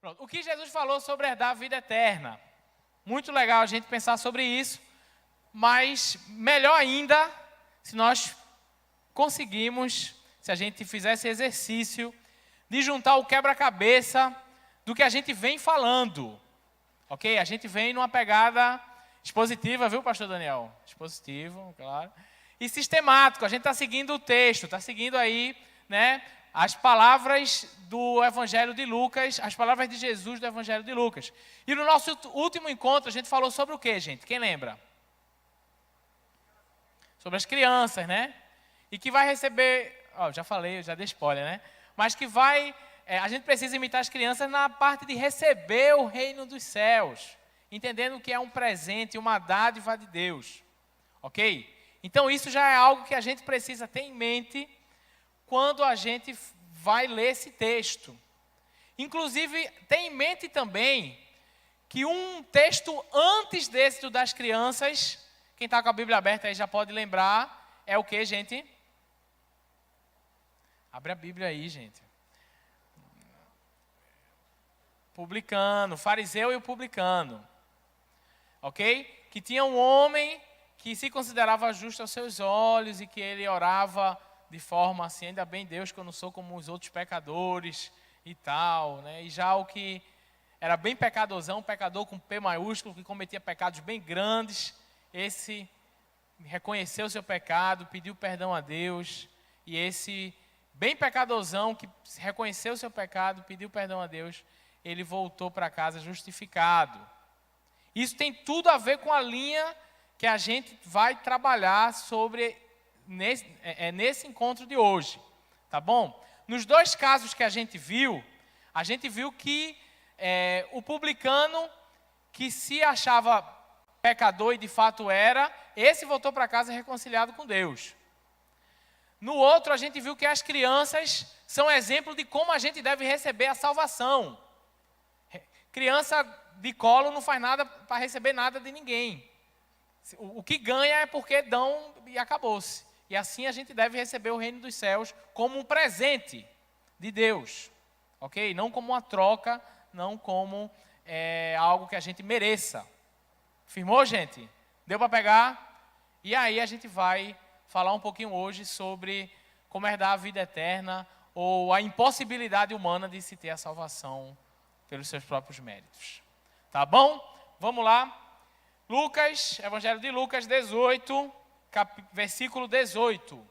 Pronto. O que Jesus falou sobre herdar a vida eterna? Muito legal a gente pensar sobre isso, mas melhor ainda se nós conseguimos, se a gente fizer esse exercício de juntar o quebra-cabeça do que a gente vem falando. Ok? A gente vem numa pegada expositiva, viu, pastor Daniel? Expositivo, claro. E sistemático, a gente está seguindo o texto, está seguindo aí, né, as palavras do Evangelho de Lucas, as palavras de Jesus do Evangelho de Lucas. E no nosso último encontro, a gente falou sobre o quê, gente? Quem lembra? Sobre as crianças, né? E que vai receber, já falei, eu já dei spoiler, né? Mas que vai, a gente precisa imitar as crianças na parte de receber o reino dos céus, entendendo que é um presente, uma dádiva de Deus, ok? Então isso já é algo que a gente precisa ter em mente quando a gente vai ler esse texto. Inclusive, tem em mente também que um texto antes desse do das crianças, quem está com a Bíblia aberta aí já pode lembrar, é o que, gente? Abre a Bíblia aí, gente. Publicano, fariseu e o publicano. Ok? Que tinha um homem que se considerava justo aos seus olhos e que ele orava de forma assim, ainda bem Deus que eu não sou como os outros pecadores e tal, né? E já o que era bem pecadorzão, pecador com P maiúsculo, que cometia pecados bem grandes, esse reconheceu o seu pecado, pediu perdão a Deus, e esse bem pecadorzão que reconheceu o seu pecado, pediu perdão a Deus, ele voltou para casa justificado. Isso tem tudo a ver com a linha que a gente vai trabalhar sobre nesse encontro de hoje, tá bom? Nos dois casos que a gente viu que o publicano que se achava pecador e de fato era, esse voltou para casa reconciliado com Deus. No outro, a gente viu que as crianças são exemplo de como a gente deve receber a salvação. Criança de colo não faz nada para receber nada de ninguém. O que ganha é porque dão e acabou-se. E assim a gente deve receber o reino dos céus como um presente de Deus. Ok? Não como uma troca, não como algo que a gente mereça. Firmou, gente? Deu para pegar? E aí a gente vai falar um pouquinho hoje sobre como herdar a vida eterna ou a impossibilidade humana de se ter a salvação pelos seus próprios méritos. Tá bom? Vamos lá. Lucas, Evangelho de Lucas 18, versículo 18.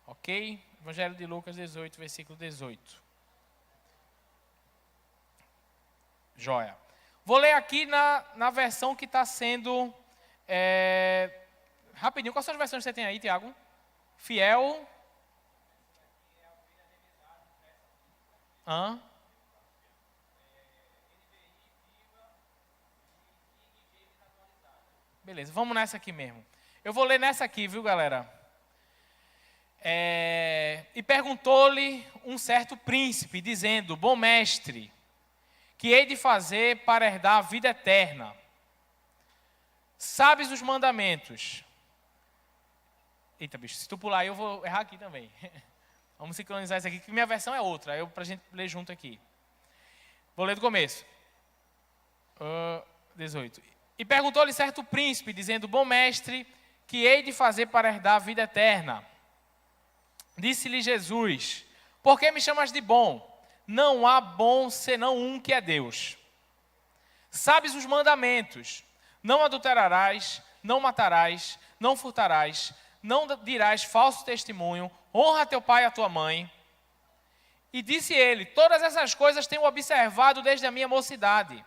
Ok? Evangelho de Lucas 18, versículo 18. Joia. Vou ler aqui na versão que está sendo... rapidinho, quais são as versões que você tem aí, Tiago? Fiel. Beleza, vamos nessa aqui mesmo. Eu vou ler nessa aqui, viu, galera? E perguntou-lhe um certo príncipe, dizendo: bom mestre, que hei de fazer para herdar a vida eterna? Sabes os mandamentos? Eita, bicho, se tu pular aí eu vou errar aqui também. Vamos sincronizar isso aqui, que minha versão é outra, para a gente ler junto aqui. Vou ler do começo. 18. E perguntou-lhe certo príncipe, dizendo: bom mestre, que hei de fazer para herdar a vida eterna? Disse-lhe Jesus: por que me chamas de bom? Não há bom senão um, que é Deus. Sabes os mandamentos: não adulterarás, não matarás, não furtarás, não dirás falso testemunho, honra teu pai e a tua mãe. E disse ele: todas essas coisas tenho observado desde a minha mocidade.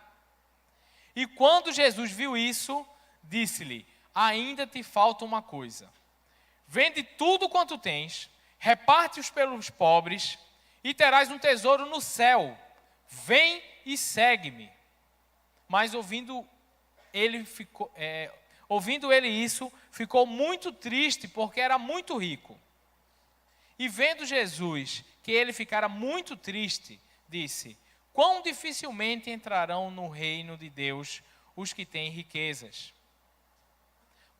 E quando Jesus viu isso, disse-lhe: ainda te falta uma coisa. Vende tudo quanto tens, reparte-os pelos pobres, e terás um tesouro no céu. Vem e segue-me. Mas ouvindo ele isso, ficou muito triste, porque era muito rico. E vendo Jesus que ele ficara muito triste, disse: quão dificilmente entrarão no reino de Deus os que têm riquezas.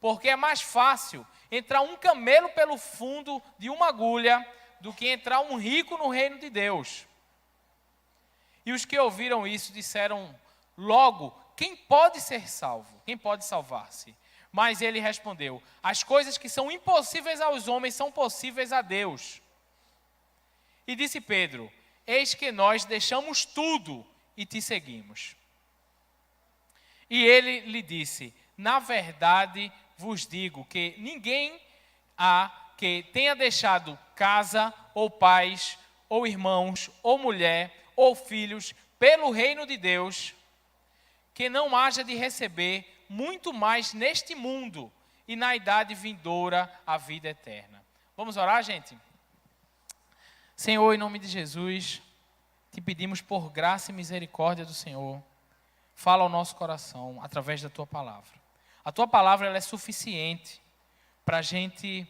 Porque é mais fácil entrar um camelo pelo fundo de uma agulha do que entrar um rico no reino de Deus. E os que ouviram isso disseram logo: quem pode ser salvo? Quem pode salvar-se? Mas ele respondeu: as coisas que são impossíveis aos homens são possíveis a Deus. E disse Pedro: eis que nós deixamos tudo e te seguimos. E ele lhe disse: na verdade vos digo que ninguém há que tenha deixado casa, ou pais, ou irmãos, ou mulher, ou filhos, pelo reino de Deus, que não haja de receber muito mais neste mundo e na idade vindoura a vida eterna. Vamos orar, gente? Senhor, em nome de Jesus, te pedimos por graça e misericórdia do Senhor, fala ao nosso coração através da tua palavra. A tua palavra ela é suficiente para a gente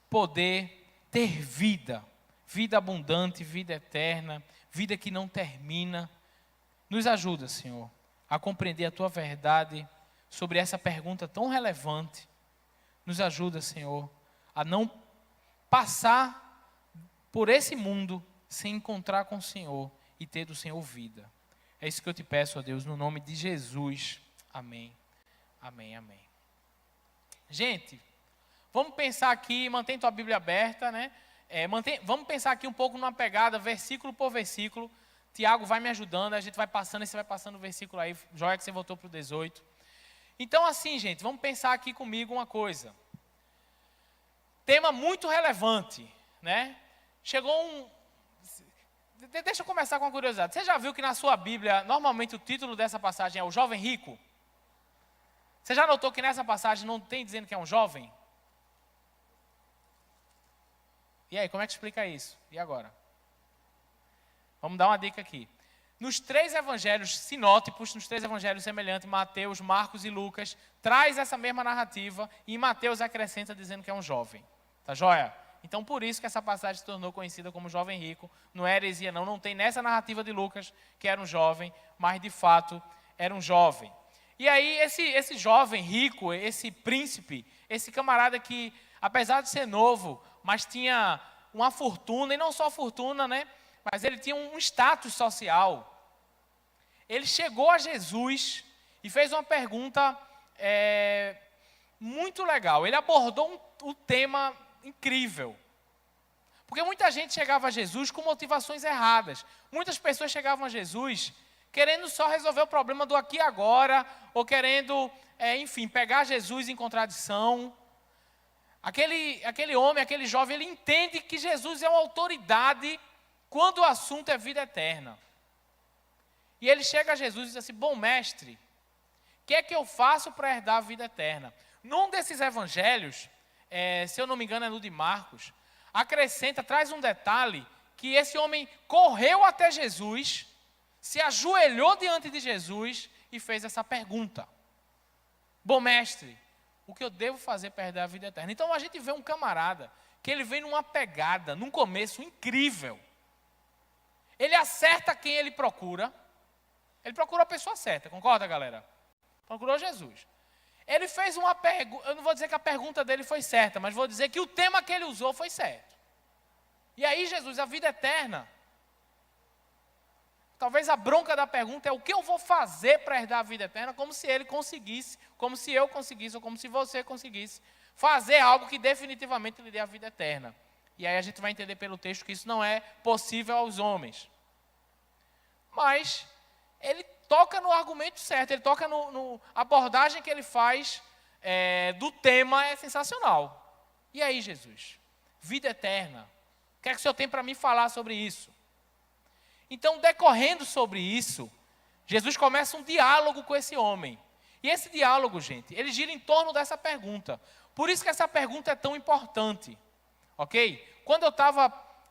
poder ter vida, vida abundante, vida eterna, vida que não termina. Nos ajuda, Senhor, a compreender a tua verdade sobre essa pergunta tão relevante. Nos ajuda, Senhor, a não passar por esse mundo sem encontrar com o Senhor e ter do Senhor vida. É isso que eu te peço, ó Deus, no nome de Jesus. Amém. Amém, amém. Gente, vamos pensar aqui, mantém tua Bíblia aberta, né? Vamos pensar aqui um pouco numa pegada, versículo por versículo. Tiago vai me ajudando, a gente vai passando, e você vai passando o versículo aí. Joia que você voltou para o 18. Então assim, gente, vamos pensar aqui comigo uma coisa. Tema muito relevante, né? Deixa eu começar com uma curiosidade. Você já viu que na sua Bíblia, normalmente o título dessa passagem é o jovem rico? Você já notou que nessa passagem não tem dizendo que é um jovem? E aí, como é que explica isso? E agora? Vamos dar uma dica aqui. Nos 3 evangelhos sinótipos, nos 3 evangelhos semelhantes, Mateus, Marcos e Lucas, traz essa mesma narrativa e em Mateus acrescenta dizendo que é um jovem. Tá joia? Então, por isso que essa passagem se tornou conhecida como jovem rico. Não é heresia, não tem nessa narrativa de Lucas que era um jovem, mas de fato era um jovem. E aí, esse jovem rico, esse príncipe, esse camarada que, apesar de ser novo, mas tinha uma fortuna, e não só fortuna, né? Mas ele tinha um status social. Ele chegou a Jesus e fez uma pergunta muito legal. Ele abordou um tema incrível. Porque muita gente chegava a Jesus com motivações erradas. Muitas pessoas chegavam a Jesus querendo só resolver o problema do aqui e agora, ou querendo, enfim, pegar Jesus em contradição. Aquele homem, aquele jovem, ele entende que Jesus é uma autoridade quando o assunto é vida eterna. E ele chega a Jesus e diz assim: bom mestre, o que é que eu faço para herdar a vida eterna? Num desses evangelhos, se eu não me engano é no de Marcos, traz um detalhe, que esse homem correu até Jesus, se ajoelhou diante de Jesus e fez essa pergunta: bom mestre, o que eu devo fazer para herdar a vida eterna? Então a gente vê um camarada que ele vem numa pegada, num começo incrível. Ele acerta quem ele procura. Ele procurou a pessoa certa, concorda, galera? Procurou Jesus. Ele fez uma pergunta, eu não vou dizer que a pergunta dele foi certa, mas vou dizer que o tema que ele usou foi certo. E aí Jesus, a vida eterna, talvez a bronca da pergunta é: o que eu vou fazer para herdar a vida eterna? Como se ele conseguisse, como se eu conseguisse, ou como se você conseguisse fazer algo que definitivamente lhe dê a vida eterna. E aí a gente vai entender pelo texto que isso não é possível aos homens. Mas ele toca no argumento certo, ele toca a abordagem que ele faz do tema é sensacional. E aí, Jesus? Vida eterna. O que é que o Senhor tem para me falar sobre isso? Então, decorrendo sobre isso, Jesus começa um diálogo com esse homem. E esse diálogo, gente, ele gira em torno dessa pergunta. Por isso que essa pergunta é tão importante. Ok? Quando eu estava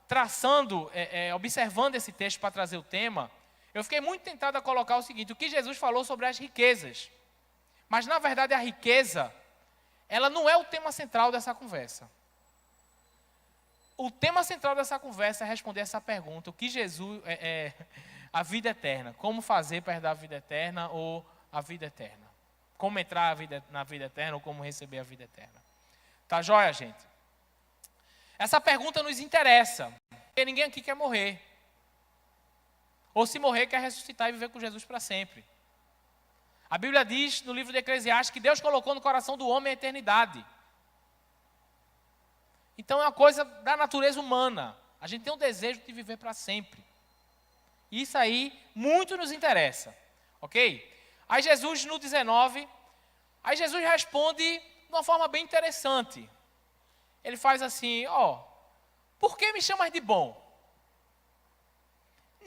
traçando, observando esse texto para trazer o tema, eu fiquei muito tentado a colocar o seguinte: o que Jesus falou sobre as riquezas. Mas, na verdade, a riqueza, ela não é o tema central dessa conversa. O tema central dessa conversa é responder essa pergunta: o que Jesus a vida eterna? Como fazer para herdar a vida eterna ou a vida eterna? Como entrar na vida eterna ou como receber a vida eterna? Tá joia, gente? Essa pergunta nos interessa, porque ninguém aqui quer morrer. ou se morrer, quer ressuscitar e viver com Jesus para sempre. A Bíblia diz no livro de Eclesiastes que Deus colocou no coração do homem a eternidade. Então é uma coisa da natureza humana. A gente tem um desejo de viver para sempre. Isso aí muito nos interessa. Ok? Aí Jesus no 19, aí Jesus responde de uma forma bem interessante. Ele faz assim, por que me chamas de bom?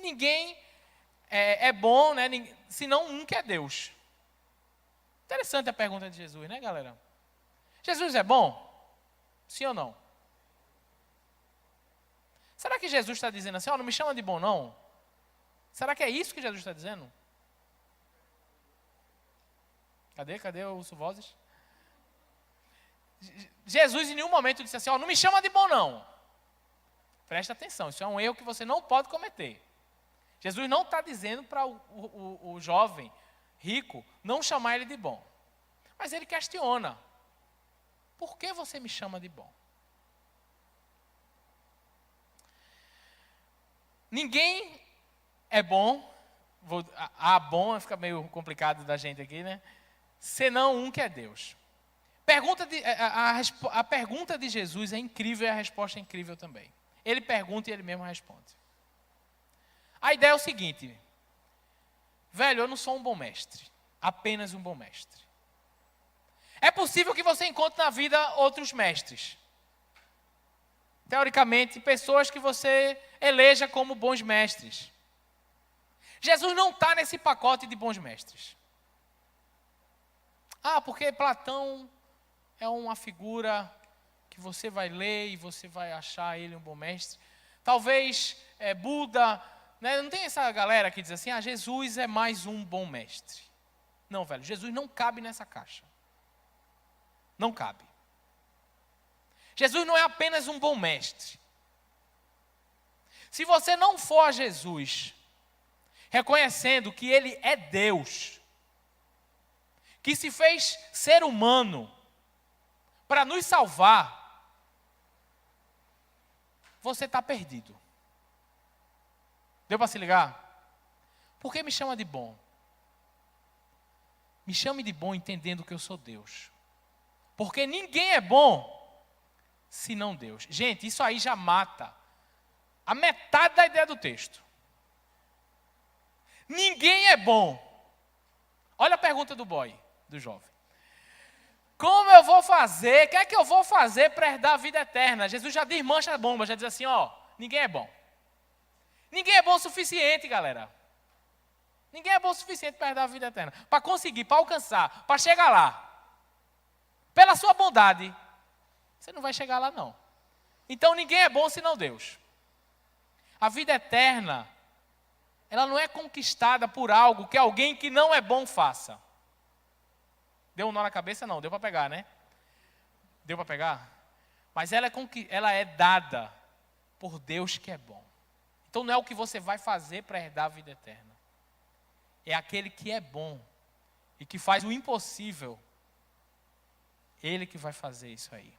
Ninguém é bom, né, senão um que é Deus. Interessante a pergunta de Jesus, né, galera? Jesus é bom? Sim ou não? Será que Jesus está dizendo assim, não me chama de bom não? Será que é isso que Jesus está dizendo? Cadê os vozes? Jesus em nenhum momento disse assim, não me chama de bom não. Presta atenção, isso é um erro que você não pode cometer. Jesus não está dizendo para o jovem rico não chamar ele de bom. Mas ele questiona. Por que você me chama de bom? Ninguém é bom. Bom fica meio complicado da gente aqui, né? Senão um que é Deus. A pergunta de Jesus é incrível e a resposta é incrível também. Ele pergunta e ele mesmo responde. A ideia é o seguinte. Velho, eu não sou um bom mestre. Apenas um bom mestre. É possível que você encontre na vida outros mestres. Teoricamente, pessoas que você eleja como bons mestres. Jesus não está nesse pacote de bons mestres. Porque Platão é uma figura que você vai ler e você vai achar ele um bom mestre. Talvez Buda, né? Não tem essa galera que diz assim, Jesus é mais um bom mestre. Não, velho, Jesus não cabe nessa caixa. Não cabe. Jesus não é apenas um bom mestre. Se você não for a Jesus, reconhecendo que Ele é Deus, que se fez ser humano para nos salvar, você está perdido. Deu para se ligar? Por que me chama de bom? Me chame de bom entendendo que eu sou Deus. Porque ninguém é bom senão Deus. Gente, isso aí já mata a metade da ideia do texto. Ninguém é bom. Olha a pergunta do boy, do jovem. Como eu vou fazer? O que é que eu vou fazer para herdar a vida eterna? Jesus já desmancha a bomba, já diz assim, ninguém é bom. Ninguém é bom o suficiente, galera. Ninguém é bom o suficiente para herdar a vida eterna. Para conseguir, para alcançar, para chegar lá. Pela sua bondade, você não vai chegar lá não. Então ninguém é bom senão Deus. A vida eterna, ela não é conquistada por algo que alguém que não é bom faça. Deu um nó na cabeça? Não, deu para pegar, né? Deu para pegar? Mas ela é dada por Deus que é bom. Então não é o que você vai fazer para herdar a vida eterna. É aquele que é bom e que faz o impossível. Ele que vai fazer isso aí.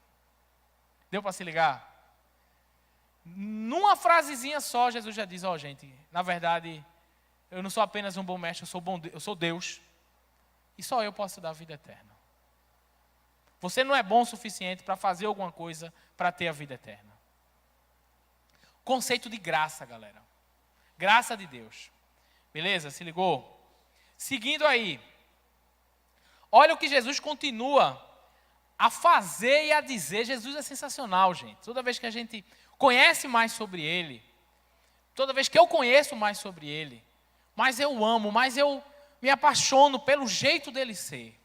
Deu para se ligar? Numa frasezinha só, Jesus já diz, gente, na verdade, eu não sou apenas um bom mestre, eu sou Deus. E só eu posso dar a vida eterna. Você não é bom o suficiente para fazer alguma coisa para ter a vida eterna. Conceito de graça, galera. Graça de Deus. Beleza? Se ligou? Seguindo aí. Olha o que Jesus continua a fazer e a dizer. Jesus é sensacional, gente. Toda vez que a gente conhece mais sobre Ele, toda vez que eu conheço mais sobre Ele, mais eu amo, mais eu me apaixono pelo jeito dele ser,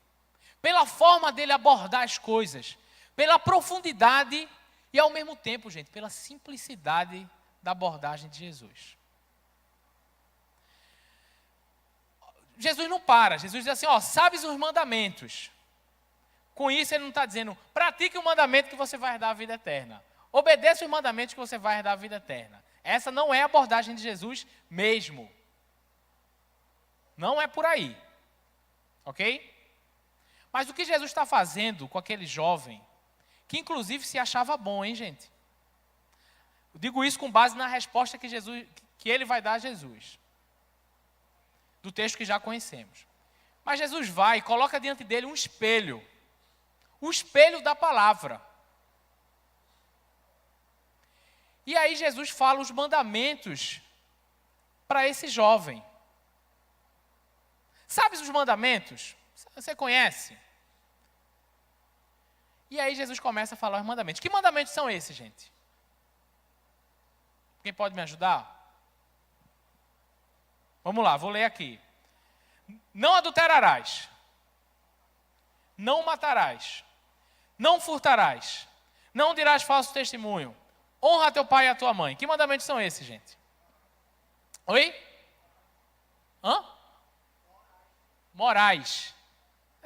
pela forma dele abordar as coisas, pela profundidade e ao mesmo tempo, gente, pela simplicidade da abordagem de Jesus. Jesus não para, Jesus diz assim, sabes os mandamentos. Com isso ele não está dizendo, pratique o mandamento que você vai herdar a vida eterna. Obedeça os mandamentos que você vai herdar a vida eterna. Essa não é a abordagem de Jesus mesmo. Não é por aí. Ok? Mas o que Jesus está fazendo com aquele jovem, que inclusive se achava bom, hein, gente? Eu digo isso com base na resposta que ele vai dar a Jesus. do texto que já conhecemos. Mas Jesus vai e coloca diante dele um espelho. O espelho da palavra. E aí Jesus fala os mandamentos para esse jovem. Sabe os mandamentos? Você conhece? E aí Jesus começa a falar os mandamentos. Que mandamentos são esses, gente? Quem pode me ajudar? Vamos lá, vou ler aqui. Não adulterarás. Não matarás. Não furtarás. Não dirás falso testemunho. Honra teu pai e a tua mãe. Que mandamentos são esses, gente? Oi? Hã? Morais.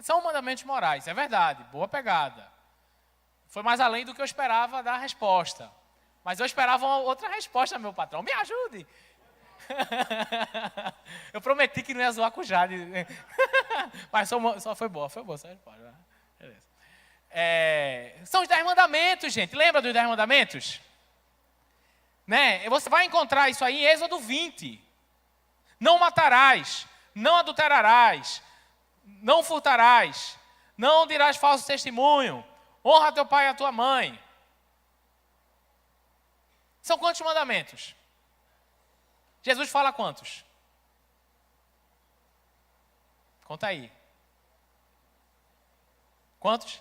São mandamentos morais, é verdade. Boa pegada. Foi mais além do que eu esperava da resposta. Mas eu esperava uma outra resposta, meu patrão. Me ajude. Eu prometi que não ia zoar com o Jade. Mas só foi boa essa resposta. Beleza. São os 10 mandamentos, gente. Lembra dos 10 mandamentos? Né? Você vai encontrar isso aí em Êxodo 20. Não matarás, não adulterarás, não furtarás, não dirás falso testemunho, honra teu pai e a tua mãe. São quantos mandamentos? Jesus fala quantos? Conta aí. Quantos?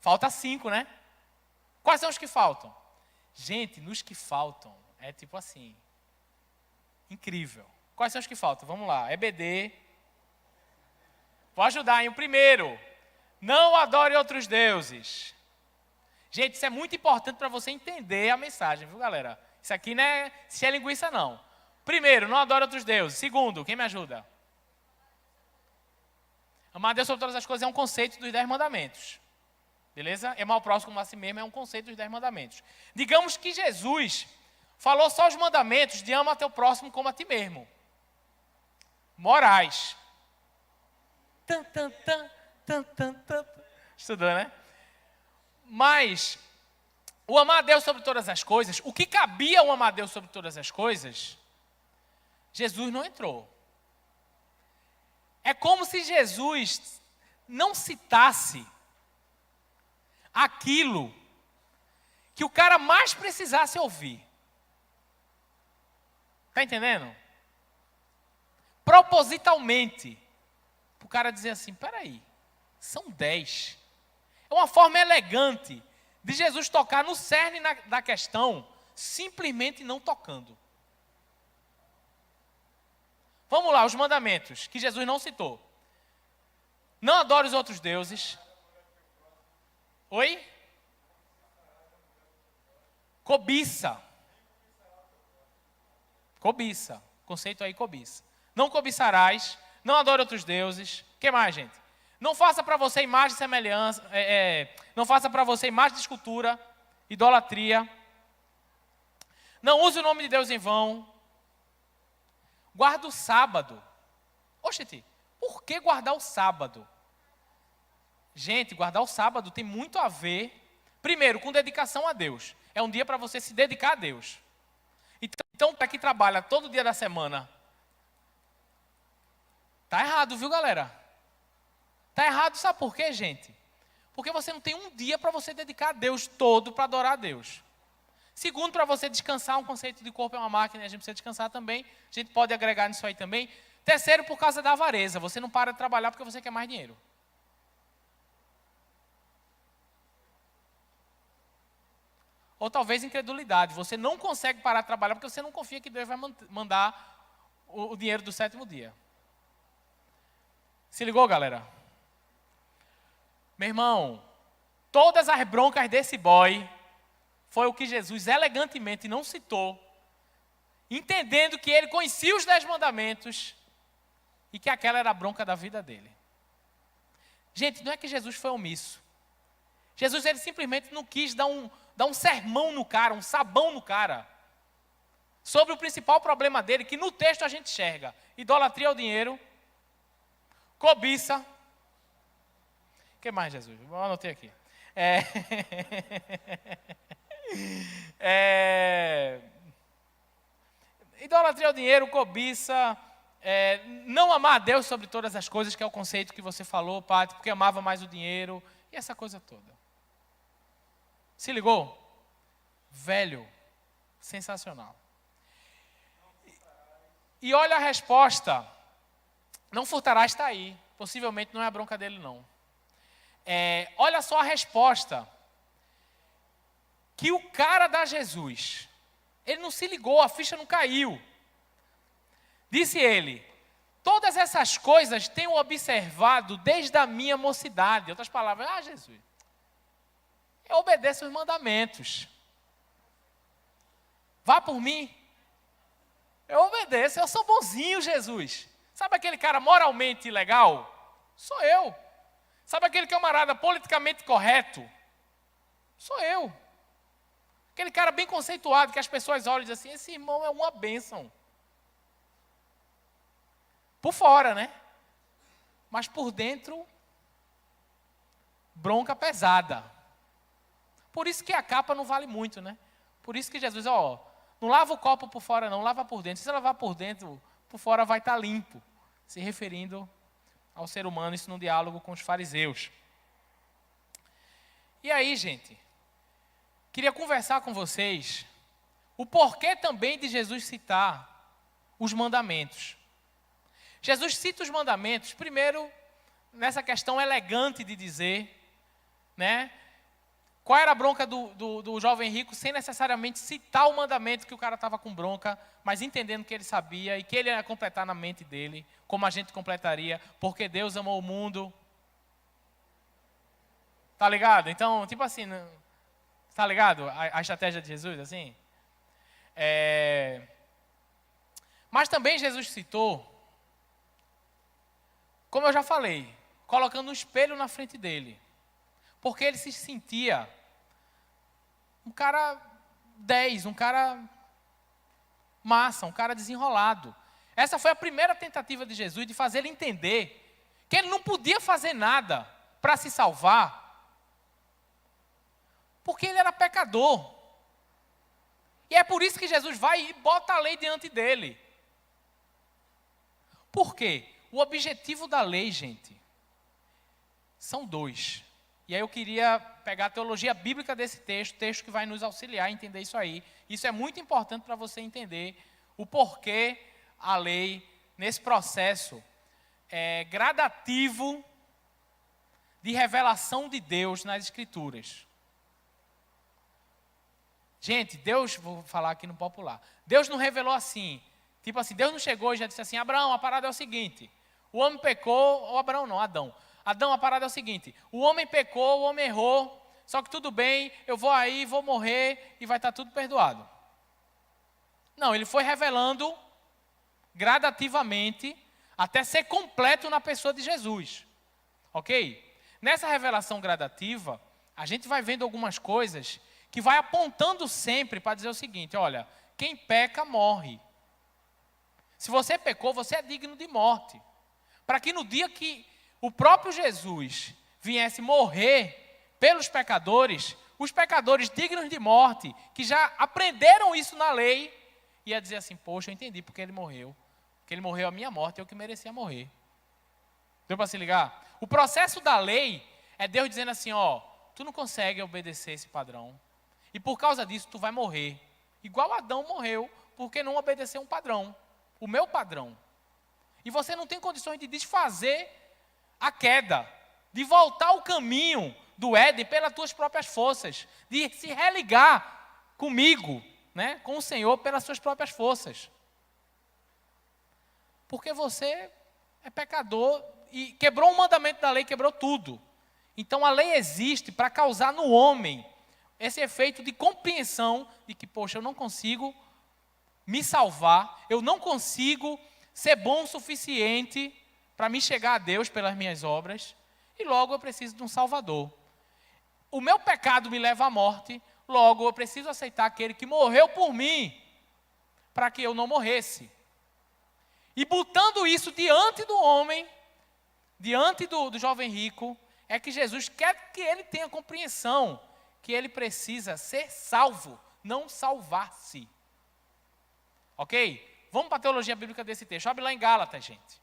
Falta 5, né? Quais são os que faltam? Gente, nos que faltam, é tipo assim, incrível. Quais são os que faltam? Vamos lá, EBD. Vou ajudar, hein? O primeiro, não adore outros deuses. Gente, isso é muito importante para você entender a mensagem, viu, galera? Isso aqui não é se é linguiça, não. Primeiro, não adore outros deuses. Segundo, quem me ajuda? Amar a Deus sobre todas as coisas é um conceito dos 10 mandamentos. Beleza? Amar o próximo como a si mesmo é um conceito dos 10 mandamentos. Digamos que Jesus falou só os mandamentos de ama teu próximo como a ti mesmo. Morais. Estudou, né? Mas o amar a Deus sobre todas as coisas, o que cabia o amar a Deus sobre todas as coisas, Jesus não entrou. É como se Jesus não citasse aquilo que o cara mais precisasse ouvir. Está entendendo? Propositalmente. Para o cara dizer assim, peraí, são 10. É uma forma elegante de Jesus tocar no cerne da questão, simplesmente não tocando. Vamos lá, os mandamentos que Jesus não citou. Não adore os outros deuses. Oi? Cobiça. Cobiça. Conceito aí, cobiça. Não cobiçarás. Não adore outros deuses. O que mais, gente? Não faça para você imagem de semelhança. Não faça para você imagem de escultura. Idolatria. Não use o nome de Deus em vão. Guarda o sábado. Oxente, por que guardar o sábado? Gente, guardar o sábado tem muito a ver, primeiro, com dedicação a Deus. É um dia para você se dedicar a Deus. Então, para quem trabalha todo dia da semana, tá errado, viu, galera? Tá errado, sabe por quê, gente? Porque você não tem um dia para você dedicar a Deus todo para adorar a Deus. Segundo, para você descansar, um conceito de corpo é uma máquina, a gente precisa descansar também. A gente pode agregar nisso aí também. Terceiro, por causa da avareza. Você não para de trabalhar porque você quer mais dinheiro. Ou talvez incredulidade. Você não consegue parar de trabalhar porque você não confia que Deus vai mandar o dinheiro do 7º dia. Se ligou, galera? Meu irmão, todas as broncas desse boy foi o que Jesus elegantemente não citou, entendendo que ele conhecia os 10 mandamentos e que aquela era a bronca da vida dele. Gente, não é que Jesus foi omisso. Jesus, ele simplesmente não quis dar um sermão no cara, um sabão no cara, sobre o principal problema dele, que no texto a gente enxerga: idolatria ao dinheiro, cobiça. O que mais, Jesus? Eu anotei aqui. Idolatria ao dinheiro, cobiça, não amar a Deus sobre todas as coisas, que é o conceito que você falou, Pátio, porque amava mais o dinheiro, e essa coisa toda. Se ligou? Velho, sensacional. E olha a resposta. Não furtarás está aí. Possivelmente não é a bronca dele, não. Olha só a resposta. Que o cara dá a Jesus. Ele não se ligou, a ficha não caiu. Disse ele: todas essas coisas tenho observado desde a minha mocidade. Em outras palavras, Jesus, eu obedeço os mandamentos. Vá por mim. Eu obedeço, eu sou bonzinho, Jesus. Sabe aquele cara moralmente legal? Sou eu. Sabe aquele camarada politicamente correto? Sou eu. Aquele cara bem conceituado, que as pessoas olham e dizem assim, esse irmão é uma bênção. Por fora, né? Mas por dentro, bronca pesada. Por isso que a capa não vale muito, né? Por isso que Jesus, não lava o copo por fora não, lava por dentro. Se você lavar por dentro, por fora vai estar limpo. Se referindo ao ser humano, isso no diálogo com os fariseus. E aí, gente, queria conversar com vocês o porquê também de Jesus citar os mandamentos. Jesus cita os mandamentos, primeiro, nessa questão elegante de dizer, né? Qual era a bronca do jovem rico, sem necessariamente citar o mandamento que o cara estava com bronca, mas entendendo que ele sabia e que ele ia completar na mente dele, como a gente completaria, porque Deus amou o mundo. Tá ligado? Então, tipo assim, tá ligado a estratégia de Jesus, assim? Mas também Jesus citou, como eu já falei, colocando um espelho na frente dele. Porque ele se sentia um cara 10, um cara massa, um cara desenrolado. Essa foi a primeira tentativa de Jesus de fazer ele entender que ele não podia fazer nada para se salvar, porque ele era pecador. E é por isso que Jesus vai e bota a lei diante dele. Por quê? O objetivo da lei, gente, são dois. E aí eu queria pegar a teologia bíblica desse texto que vai nos auxiliar a entender isso aí. Isso é muito importante para você entender o porquê a lei, nesse processo gradativo de revelação de Deus nas Escrituras. Gente, Deus, vou falar aqui no popular, Deus não revelou assim, tipo assim, Deus não chegou e já disse assim, Abraão, a parada é o seguinte, o homem pecou, ou Abraão não, Adão, a parada é o seguinte, o homem pecou, o homem errou, só que tudo bem, eu vou aí, vou morrer e vai estar tudo perdoado. Não, ele foi revelando gradativamente até ser completo na pessoa de Jesus. Ok? Nessa revelação gradativa, a gente vai vendo algumas coisas que vai apontando sempre para dizer o seguinte, olha, quem peca morre. Se você pecou, você é digno de morte. Para que no dia que o próprio Jesus viesse morrer pelos pecadores, os pecadores dignos de morte, que já aprenderam isso na lei, ia dizer assim, poxa, eu entendi porque ele morreu. Porque ele morreu a minha morte, eu que merecia morrer. Deu para se ligar? O processo da lei é Deus dizendo assim, tu não consegue obedecer esse padrão. E por causa disso, tu vai morrer. Igual Adão morreu, porque não obedeceu um padrão. O meu padrão. E você não tem condições de desfazer a queda, de voltar ao caminho do Éden pelas tuas próprias forças, de se religar comigo, né, com o Senhor pelas suas próprias forças. Porque você é pecador e quebrou um mandamento da lei, quebrou tudo. Então a lei existe para causar no homem esse efeito de compreensão de que, poxa, eu não consigo me salvar, eu não consigo ser bom o suficiente para me chegar a Deus pelas minhas obras, e logo eu preciso de um Salvador. O meu pecado me leva à morte, logo eu preciso aceitar aquele que morreu por mim, para que eu não morresse. E botando isso diante do homem, diante do jovem rico, é que Jesus quer que ele tenha compreensão, que ele precisa ser salvo, não salvar-se. Ok? Vamos para a teologia bíblica desse texto. Abre lá em Gálatas, gente.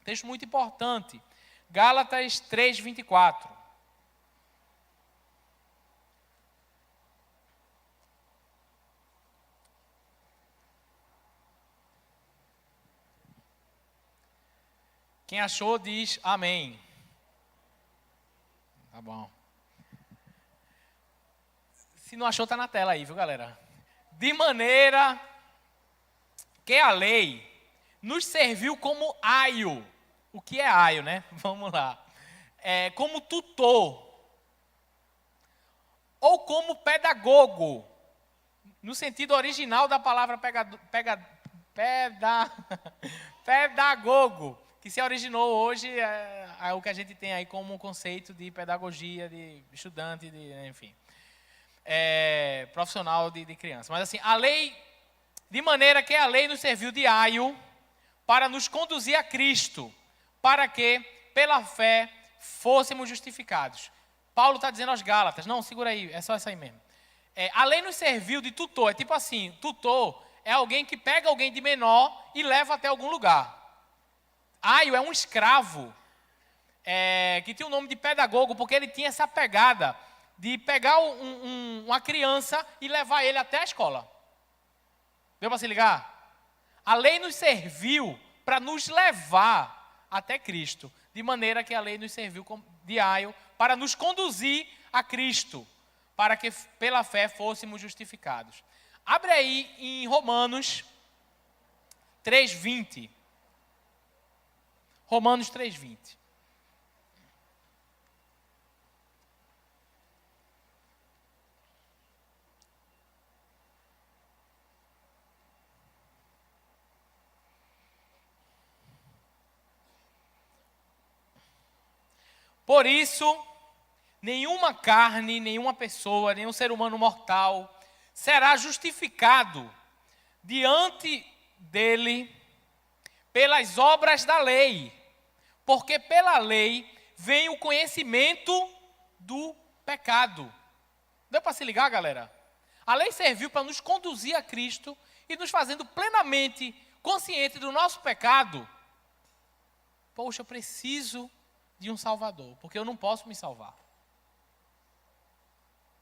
Texto muito importante. Gálatas 3:24. Quem achou diz amém. Tá bom. Se não achou, está na tela aí, viu, galera? De maneira que a lei nos serviu como aio. O que é aio, né? Vamos lá. Como tutor. Ou como pedagogo. No sentido original da palavra pedagogo. Que se originou hoje, é o que a gente tem aí como um conceito de pedagogia, de estudante, enfim. Profissional de criança. Mas assim, a lei, de maneira que a lei nos serviu de aio para nos conduzir a Cristo, para que, pela fé, fôssemos justificados. Paulo está dizendo aos Gálatas, não, segura aí, é só essa aí mesmo. A lei nos serviu de tutor, é tipo assim, tutor é alguém que pega alguém de menor e leva até algum lugar. Aio é um escravo, que tinha o nome de pedagogo, porque ele tinha essa pegada de pegar uma criança e levar ele até a escola. Deu para se ligar? A lei nos serviu para nos levar até Cristo, de maneira que a lei nos serviu de aio para nos conduzir a Cristo, para que pela fé fôssemos justificados. Abre aí em Romanos 3:20. Romanos 3:20. Por isso, nenhuma carne, nenhuma pessoa, nenhum ser humano mortal será justificado diante dele pelas obras da lei, porque pela lei vem o conhecimento do pecado. Deu para se ligar, galera? A lei serviu para nos conduzir a Cristo e nos fazendo plenamente conscientes do nosso pecado. Poxa, eu preciso de um Salvador, porque eu não posso me salvar.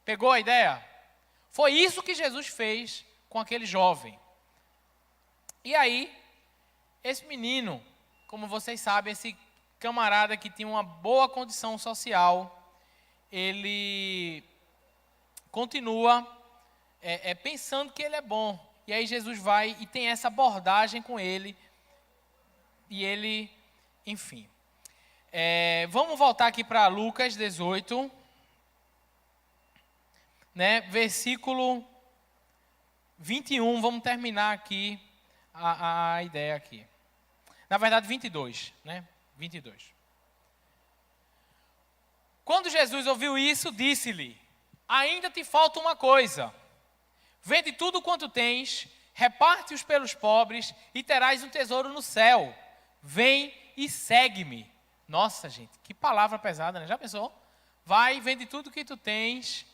Pegou a ideia? Foi isso que Jesus fez com aquele jovem. E aí, esse menino, como vocês sabem, esse camarada que tinha uma boa condição social, ele continua pensando que ele é bom. E aí Jesus vai e tem essa abordagem com ele. E ele, enfim. Vamos voltar aqui para Lucas 18, né, versículo 21, vamos terminar aqui a ideia aqui. Na verdade, 22, né? 22. Quando Jesus ouviu isso, disse-lhe: ainda te falta uma coisa. Vende tudo quanto tens, reparte-os pelos pobres e terás um tesouro no céu. Vem e segue-me. Nossa, gente, que palavra pesada, né? Já pensou? Vai, vende tudo que tu tens,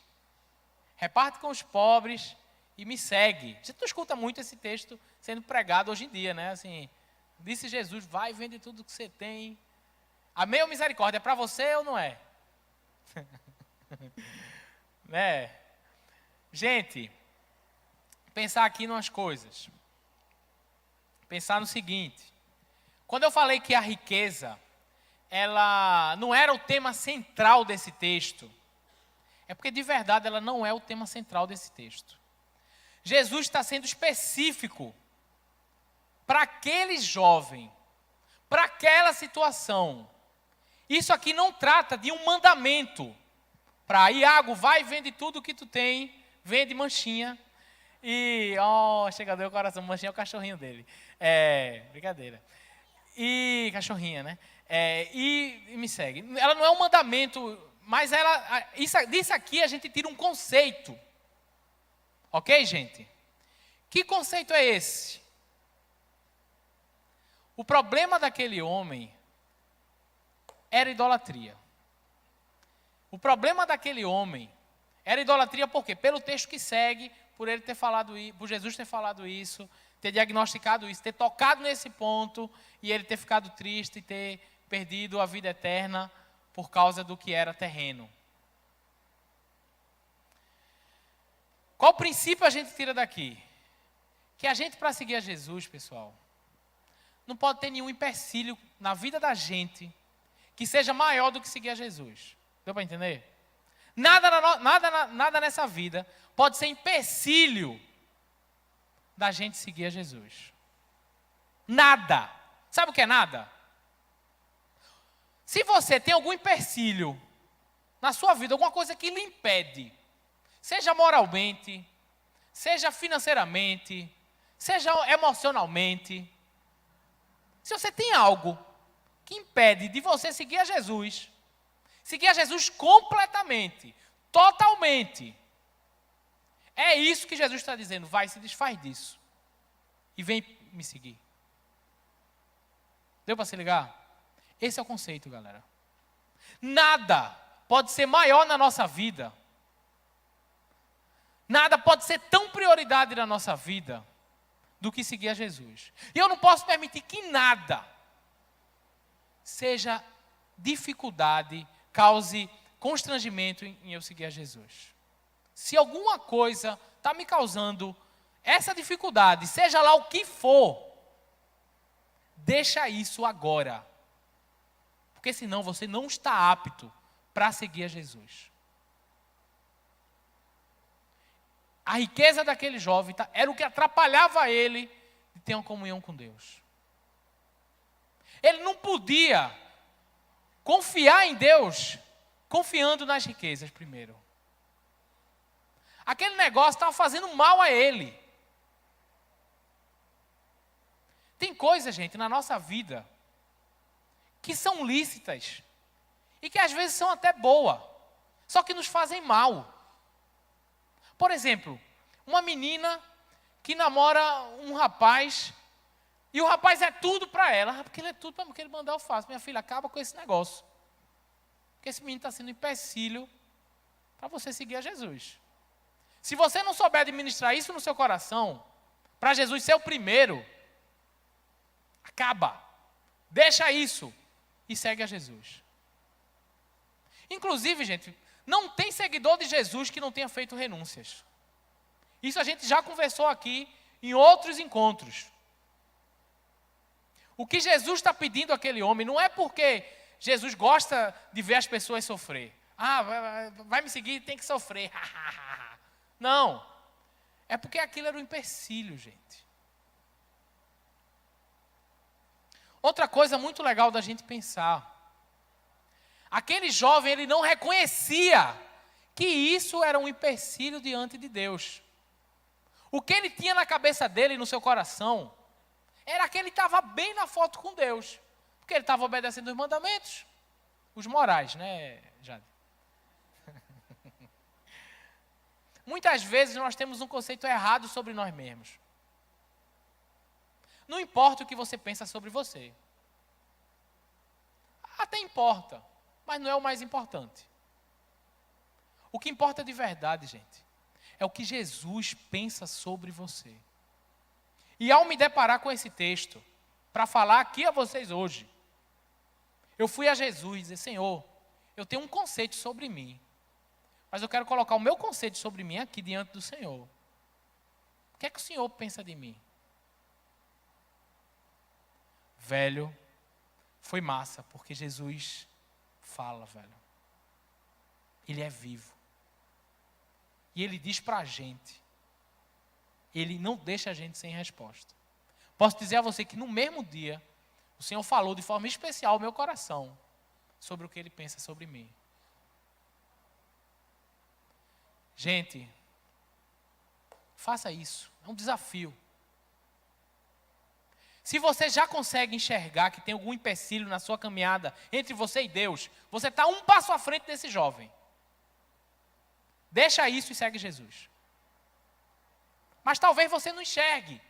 reparte com os pobres e me segue. Você não escuta muito esse texto sendo pregado hoje em dia, né? Assim, disse Jesus, vai, vende tudo que você tem. Amém ou misericórdia? É para você ou não é? Né? Gente, pensar aqui nas coisas. Pensar no seguinte. Quando eu falei que a riqueza, ela não era o tema central desse texto, é porque de verdade ela não é o tema central desse texto. Jesus está sendo específico para aquele jovem, para aquela situação. Isso aqui não trata de um mandamento. Para Iago, vai e vende tudo que tu tem, vende manchinha. E, chega, deu o coração, manchinha é o cachorrinho dele. Brincadeira. E, cachorrinha, né? E me segue. Ela não é um mandamento, mas disso aqui a gente tira um conceito. Ok, gente? Que conceito é esse? O problema daquele homem era idolatria. O problema daquele homem era idolatria por quê? Pelo texto que segue, por ele ter falado isso, por Jesus ter falado isso, ter diagnosticado isso, ter tocado nesse ponto e ele ter ficado triste e ter perdido a vida eterna por causa do que era terreno. Qual princípio a gente tira daqui? Que a gente, para seguir a Jesus, pessoal, não pode ter nenhum empecilho na vida da gente que seja maior do que seguir a Jesus. Deu para entender? Nada nessa vida pode ser empecilho da gente seguir a Jesus. Nada. Sabe o que é nada? Se você tem algum empecilho na sua vida, alguma coisa que lhe impede, seja moralmente, seja financeiramente, seja emocionalmente, se você tem algo que impede de você seguir a Jesus completamente, totalmente, é isso que Jesus está dizendo, vai, se desfaz disso e vem me seguir. Deu para se ligar? Esse é o conceito, galera. Nada pode ser maior na nossa vida, nada pode ser tão prioridade na nossa vida do que seguir a Jesus. E eu não posso permitir que nada seja dificuldade, cause constrangimento em eu seguir a Jesus. Se alguma coisa está me causando essa dificuldade, seja lá o que for, deixa isso agora. Porque senão você não está apto para seguir a Jesus. A riqueza daquele jovem era o que atrapalhava ele de ter uma comunhão com Deus. Ele não podia confiar em Deus confiando nas riquezas primeiro. Aquele negócio estava fazendo mal a ele. Tem coisas, gente, na nossa vida que são lícitas e que às vezes são até boas, só que nos fazem mal. Por exemplo, uma menina que namora um rapaz e o rapaz é tudo para ela. Porque ele é tudo para que ele mandar eu faço. Minha filha, acaba com esse negócio. Porque esse menino está sendo empecilho para você seguir a Jesus. Se você não souber administrar isso no seu coração, para Jesus ser o primeiro, acaba. Deixa isso e segue a Jesus. Inclusive, gente, não tem seguidor de Jesus que não tenha feito renúncias. Isso a gente já conversou aqui em outros encontros. O que Jesus está pedindo àquele homem não é porque Jesus gosta de ver as pessoas sofrer. Ah, vai me seguir, tem que sofrer. Não. É porque aquilo era um empecilho, gente. Outra coisa muito legal da gente pensar. Aquele jovem, ele não reconhecia que isso era um empecilho diante de Deus. O que ele tinha na cabeça dele e no seu coração era que ele estava bem na foto com Deus. Porque ele estava obedecendo os mandamentos. Os morais, né, Jade? Muitas vezes nós temos um conceito errado sobre nós mesmos. Não importa o que você pensa sobre você. Até importa, mas não é o mais importante. O que importa de verdade, gente, é o que Jesus pensa sobre você. E ao me deparar com esse texto, para falar aqui a vocês hoje, eu fui a Jesus e dizer, Senhor, eu tenho um conceito sobre mim, mas eu quero colocar o meu conceito sobre mim aqui diante do Senhor. O que é que o Senhor pensa de mim? Velho, foi massa, porque Jesus fala, velho. Ele é vivo. E Ele diz para a gente. Ele não deixa a gente sem resposta. Posso dizer a você que no mesmo dia, o Senhor falou de forma especial ao meu coração sobre o que Ele pensa sobre mim. Gente, faça isso. É um desafio. Se você já consegue enxergar que tem algum empecilho na sua caminhada entre você e Deus, você está um passo à frente desse jovem. Deixa isso e segue Jesus. Mas talvez você não enxergue.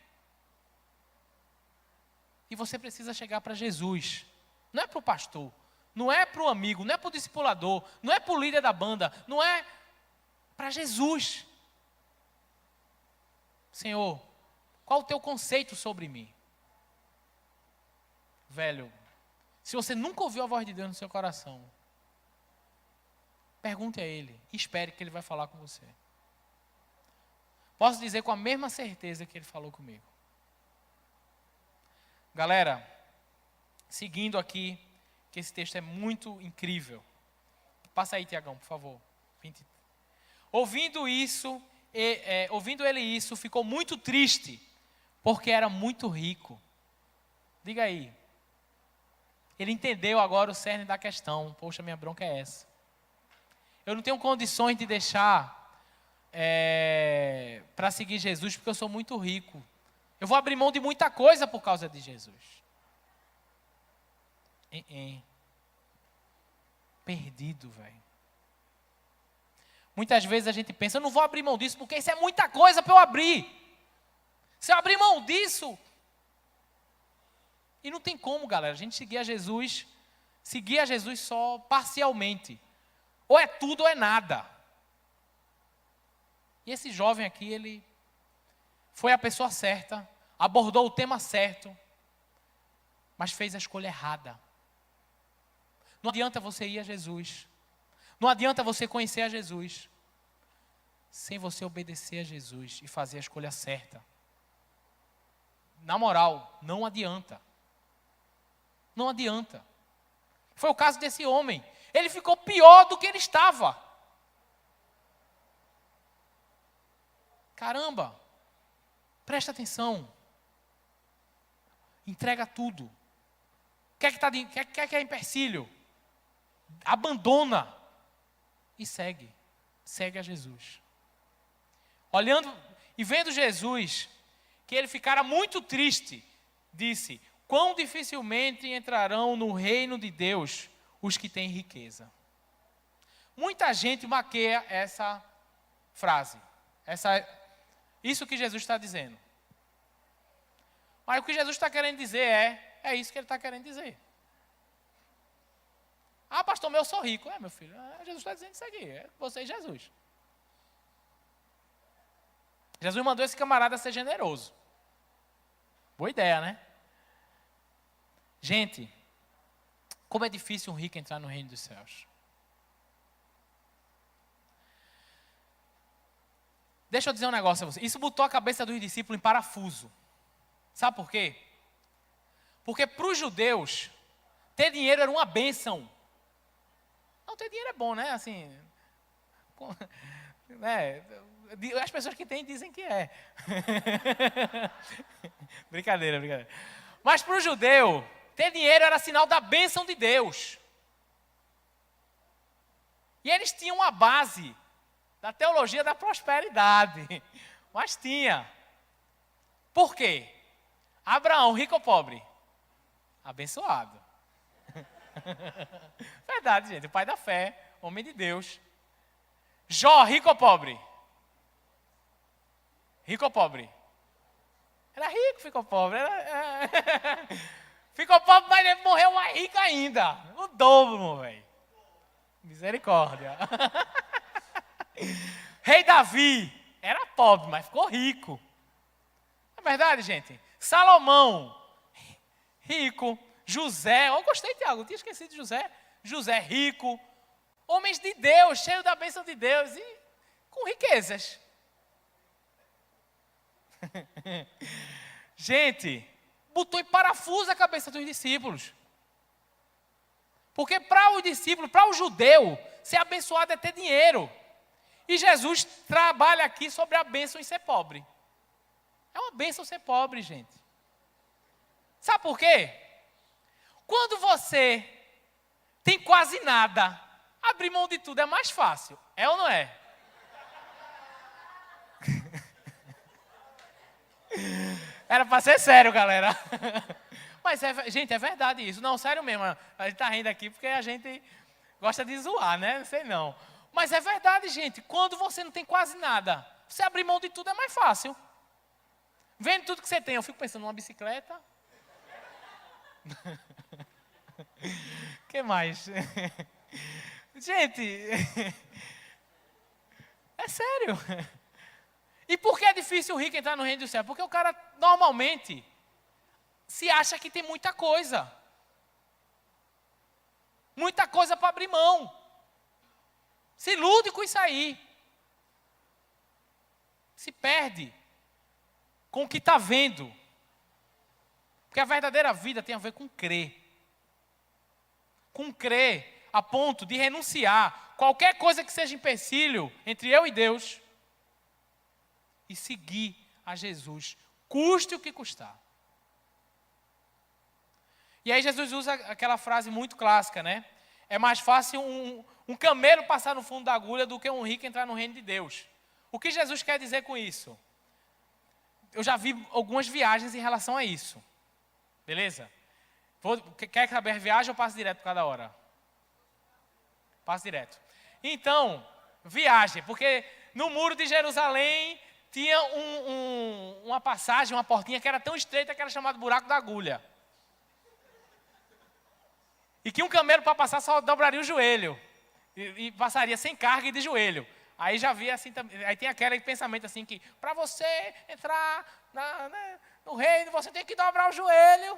E você precisa chegar para Jesus. Não é para o pastor, não é para o amigo, não é para o discipulador, não é para o líder da banda, não é para Jesus. Senhor, qual o teu conceito sobre mim? Velho, se você nunca ouviu a voz de Deus no seu coração, pergunte a Ele e espere que Ele vai falar com você. Posso dizer com a mesma certeza que Ele falou comigo. Galera, seguindo aqui, que esse texto é muito incrível. Passa aí, Tiagão, por favor. Ouvindo ele isso, ficou muito triste, porque era muito rico. Diga aí. Ele entendeu agora o cerne da questão. Poxa, minha bronca é essa. Eu não tenho condições de deixar para seguir Jesus, porque eu sou muito rico. Eu vou abrir mão de muita coisa por causa de Jesus. Perdido, velho. Muitas vezes a gente pensa, eu não vou abrir mão disso, porque isso é muita coisa para eu abrir. Se eu abrir mão disso... E não tem como, galera, a gente seguir a Jesus só parcialmente. Ou é tudo ou é nada. E esse jovem aqui, ele foi a pessoa certa, abordou o tema certo, mas fez a escolha errada. Não adianta você ir a Jesus. Não adianta você conhecer a Jesus sem você obedecer a Jesus e fazer a escolha certa. Na moral, não adianta. Não adianta. Foi o caso desse homem. Ele ficou pior do que ele estava. Caramba, presta atenção. Entrega tudo. Quer que é empecilho? Abandona e segue. Segue a Jesus. Olhando e vendo Jesus, que ele ficara muito triste, disse: quão dificilmente entrarão no reino de Deus os que têm riqueza. Muita gente maqueia essa frase. Isso que Jesus está dizendo. Mas o que Jesus está querendo dizer é isso que ele está querendo dizer. Ah, pastor, eu sou rico. Meu filho, Jesus está dizendo isso aqui. É você e Jesus. Jesus mandou esse camarada ser generoso. Boa ideia, né? Gente, como é difícil um rico entrar no reino dos céus. Deixa eu dizer um negócio a você. Isso botou a cabeça dos discípulos em parafuso. Sabe por quê? Porque para os judeus, ter dinheiro era uma bênção. Não, ter dinheiro é bom, né? Assim, as pessoas que têm dizem que é. Brincadeira. Mas para o judeu, ter dinheiro era sinal da bênção de Deus. E eles tinham uma base da teologia da prosperidade. Mas tinha. Por quê? Abraão, rico ou pobre? Abençoado. Verdade, gente. O pai da fé, homem de Deus. Jó, rico ou pobre? Rico ou pobre? Era rico, ficou pobre. Ficou pobre, mas ele morreu mais rico ainda. O dobro, velho. Misericórdia. Rei Davi era pobre, mas ficou rico. É verdade, gente? Salomão, rico. José, eu gostei, Tiago, eu tinha esquecido de José. José, rico. Homens de Deus, cheios da bênção de Deus e com riquezas. Gente, botou em parafuso a cabeça dos discípulos. Porque para o discípulo, para o judeu, ser abençoado é ter dinheiro. E Jesus trabalha aqui sobre a bênção em ser pobre. É uma bênção ser pobre, gente. Sabe por quê? Quando você tem quase nada, abrir mão de tudo é mais fácil. É ou não é? Era para ser sério, galera. Mas, gente, é verdade isso. Não, sério mesmo. A gente está rindo aqui porque a gente gosta de zoar, né? Não sei não. Mas é verdade, gente. Quando você não tem quase nada, você abrir mão de tudo é mais fácil. Vendo tudo que você tem, eu fico pensando numa bicicleta. O que mais? Gente, é sério. E por que é difícil o rico entrar no reino do céu? Porque o cara normalmente se acha que tem muita coisa. Muita coisa para abrir mão. Se ilude com isso aí. Se perde com o que está vendo. Porque a verdadeira vida tem a ver com crer. Com crer a ponto de renunciar qualquer coisa que seja empecilho entre eu e Deus e seguir a Jesus, custe o que custar. E aí Jesus usa aquela frase muito clássica, né? É mais fácil um camelo passar no fundo da agulha do que um rico entrar no reino de Deus. O que Jesus quer dizer com isso? Eu já vi algumas viagens em relação a isso. Beleza? Quer saber a viagem ou passo direto por cada hora? Passo direto. Então, viagem. Porque no muro de Jerusalém tinha uma passagem, uma portinha que era tão estreita que era chamado buraco da agulha. E que um camelo para passar só dobraria o joelho. E passaria sem carga e de joelho. Aí já via assim, aí tem aquele pensamento assim que para você entrar no reino, você tem que dobrar o joelho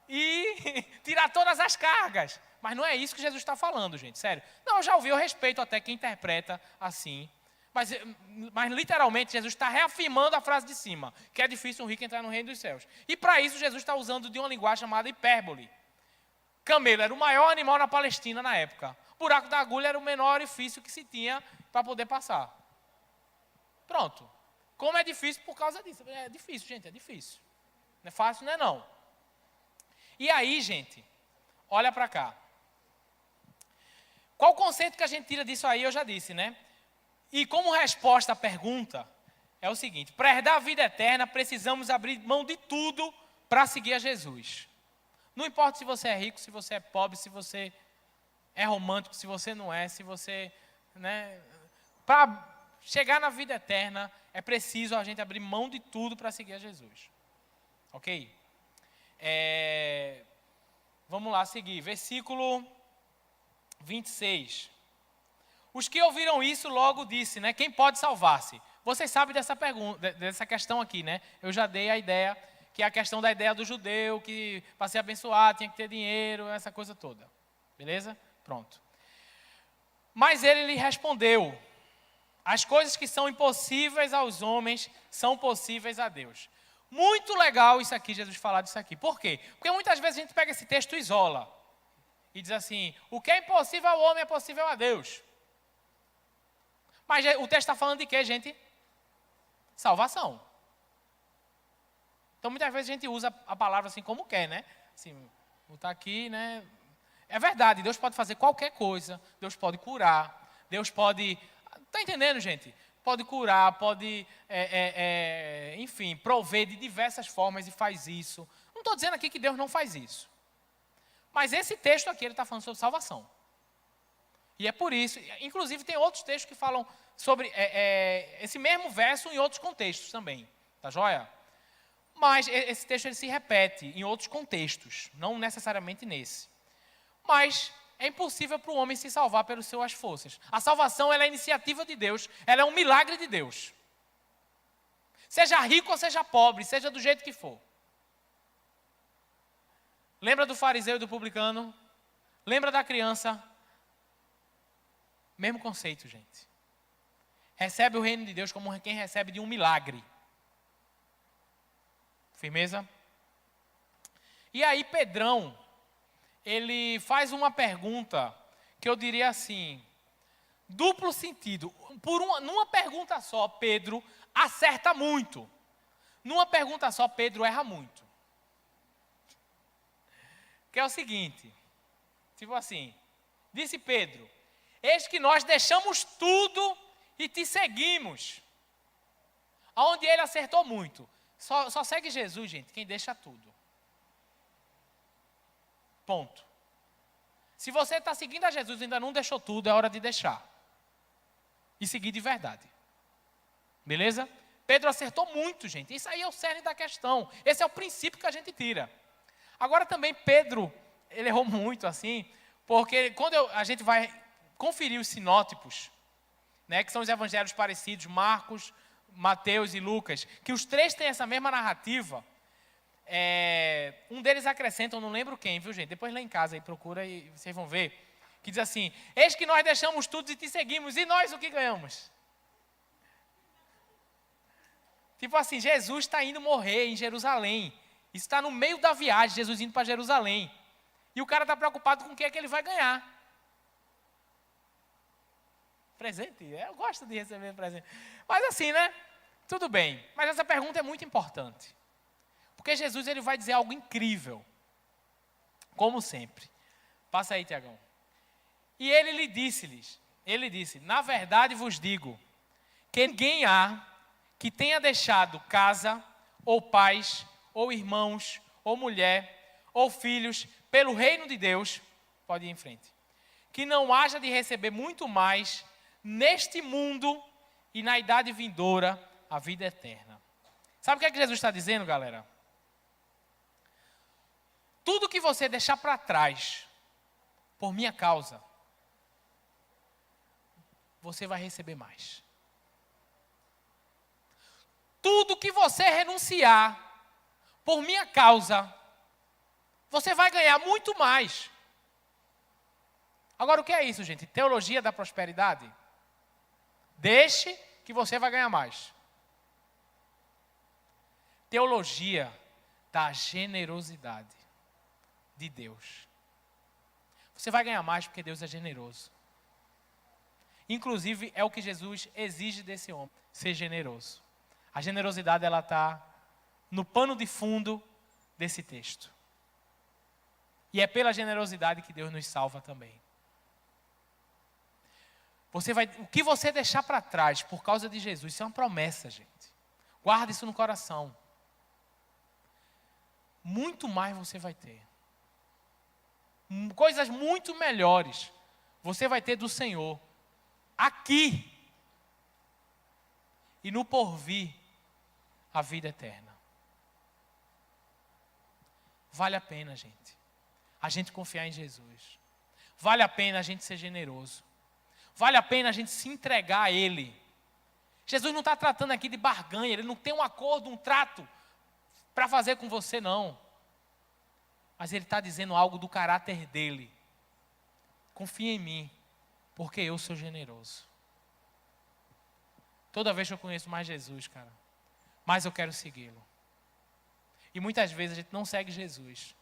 e tirar todas as cargas. Mas não é isso que Jesus está falando, gente, sério. Não, eu já ouvi, eu respeito até quem interpreta assim. Mas literalmente Jesus está reafirmando a frase de cima, que é difícil um rico entrar no reino dos céus. E para isso Jesus está usando de uma linguagem chamada hipérbole. Camelo era o maior animal na Palestina na época. O buraco da agulha era o menor orifício que se tinha para poder passar. Pronto. Como é difícil por causa disso? É difícil, gente, é difícil. Não é fácil, não é não. E aí, gente, olha para cá. Qual o conceito que a gente tira disso aí? Eu já disse, né? E como resposta à pergunta, é o seguinte: para herdar a vida eterna, precisamos abrir mão de tudo para seguir a Jesus. Não importa se você é rico, se você é pobre, se você é romântico, se você não é, se você... né? Para chegar na vida eterna, é preciso a gente abrir mão de tudo para seguir a Jesus. Ok? Vamos lá seguir. Versículo 26. Os que ouviram isso logo disse, né? Quem pode salvar-se? Vocês sabem dessa pergunta, dessa questão aqui, né? Eu já dei a ideia, que é a questão da ideia do judeu, que para ser abençoado tinha que ter dinheiro, essa coisa toda. Beleza? Pronto. Mas ele lhe respondeu: as coisas que são impossíveis aos homens são possíveis a Deus. Muito legal isso aqui, Jesus falar disso aqui. Por quê? Porque muitas vezes a gente pega esse texto e isola. E diz assim, o que é impossível ao homem é possível a Deus. Mas o texto está falando de quê, gente? Salvação. Então, muitas vezes a gente usa a palavra assim como quer, né? Assim, botar aqui, né? É verdade, Deus pode fazer qualquer coisa. Deus pode curar. Deus pode... Está entendendo, gente? Pode curar, pode, enfim, prover de diversas formas e faz isso. Não estou dizendo aqui que Deus não faz isso. Mas esse texto aqui, ele está falando sobre salvação. E é por isso, inclusive tem outros textos que falam sobre esse mesmo verso em outros contextos também. Tá joia? Mas esse texto ele se repete em outros contextos, não necessariamente nesse. Mas é impossível para o homem se salvar pelas suas forças. A salvação ela é a iniciativa de Deus, ela é um milagre de Deus. Seja rico ou seja pobre, seja do jeito que for. Lembra do fariseu e do publicano? Lembra da criança? Mesmo conceito, gente. Recebe o reino de Deus como quem recebe de um milagre. Firmeza? E aí Pedrão, ele faz uma pergunta que eu diria assim, duplo sentido. Numa pergunta só, Pedro acerta muito. Numa pergunta só, Pedro erra muito. Que é o seguinte, tipo assim, disse Pedro, eis que nós deixamos tudo e te seguimos. Aonde ele acertou muito. Só segue Jesus, gente, quem deixa tudo. Ponto. Se você está seguindo a Jesus e ainda não deixou tudo, é hora de deixar. E seguir de verdade. Beleza? Pedro acertou muito, gente. Isso aí é o cerne da questão. Esse é o princípio que a gente tira. Agora também Pedro, ele errou muito assim, porque quando a gente vai conferir os sinótipos, né, que são os evangelhos parecidos, Marcos, Mateus e Lucas, que os três têm essa mesma narrativa. Um deles acrescenta, eu não lembro quem, viu gente? Depois lá em casa aí procura e vocês vão ver. Que diz assim: eis que nós deixamos tudo e te seguimos, e nós o que ganhamos? Tipo assim, Jesus está indo morrer em Jerusalém. Isso está no meio da viagem, Jesus indo para Jerusalém. E o cara está preocupado com o que é que ele vai ganhar. Presente? Eu gosto de receber presente. Mas assim, né? Tudo bem. Mas essa pergunta é muito importante. Porque Jesus ele vai dizer algo incrível. Como sempre. Passa aí, Tiagão. E ele disse, na verdade vos digo, que ninguém há que tenha deixado casa, ou pais, ou irmãos, ou mulher, ou filhos, pelo reino de Deus, pode ir em frente, que não haja de receber muito mais neste mundo e na idade vindoura a vida eterna. Sabe o que é que Jesus está dizendo, galera? Tudo que você deixar para trás, por minha causa, você vai receber mais. Tudo que você renunciar, por minha causa, você vai ganhar muito mais. Agora, o que é isso, gente? Teologia da prosperidade? Deixe que você vai ganhar mais. Teologia da generosidade de Deus. Você vai ganhar mais porque Deus é generoso. Inclusive, é o que Jesus exige desse homem, ser generoso. A generosidade, ela está no pano de fundo desse texto. E é pela generosidade que Deus nos salva também. O que você deixar para trás por causa de Jesus, isso é uma promessa, gente. Guarda isso no coração. Muito mais você vai ter. Coisas muito melhores você vai ter do Senhor. Aqui. E no porvir, a vida eterna. Vale a pena, gente. A gente confiar em Jesus. Vale a pena a gente ser generoso. Vale a pena a gente se entregar a Ele. Jesus não está tratando aqui de barganha. Ele não tem um acordo, um trato para fazer com você, não. Mas Ele está dizendo algo do caráter dEle. Confia em mim, porque eu sou generoso. Toda vez que eu conheço mais Jesus, cara, mais eu quero segui-lo. E muitas vezes a gente não segue Jesus,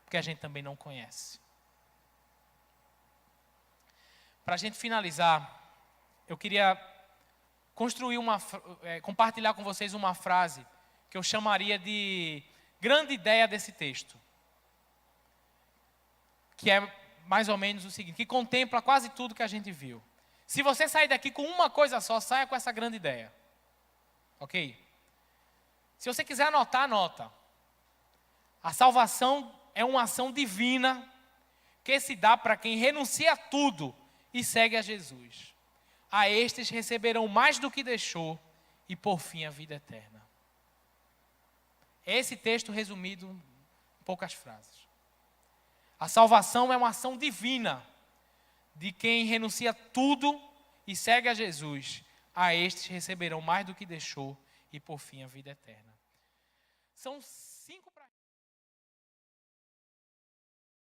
porque a gente também não conhece. Para a gente finalizar, eu queria compartilhar com vocês uma frase que eu chamaria de grande ideia desse texto. Que é mais ou menos o seguinte, que contempla quase tudo que a gente viu. Se você sair daqui com uma coisa só, saia com essa grande ideia. Ok? Se você quiser anotar, anota. A salvação é uma ação divina que se dá para quem renuncia a tudo e segue a Jesus. A estes receberão mais do que deixou e por fim a vida eterna. Esse texto resumido em poucas frases. A salvação é uma ação divina de quem renuncia tudo e segue a Jesus. A estes receberão mais do que deixou e por fim a vida eterna. São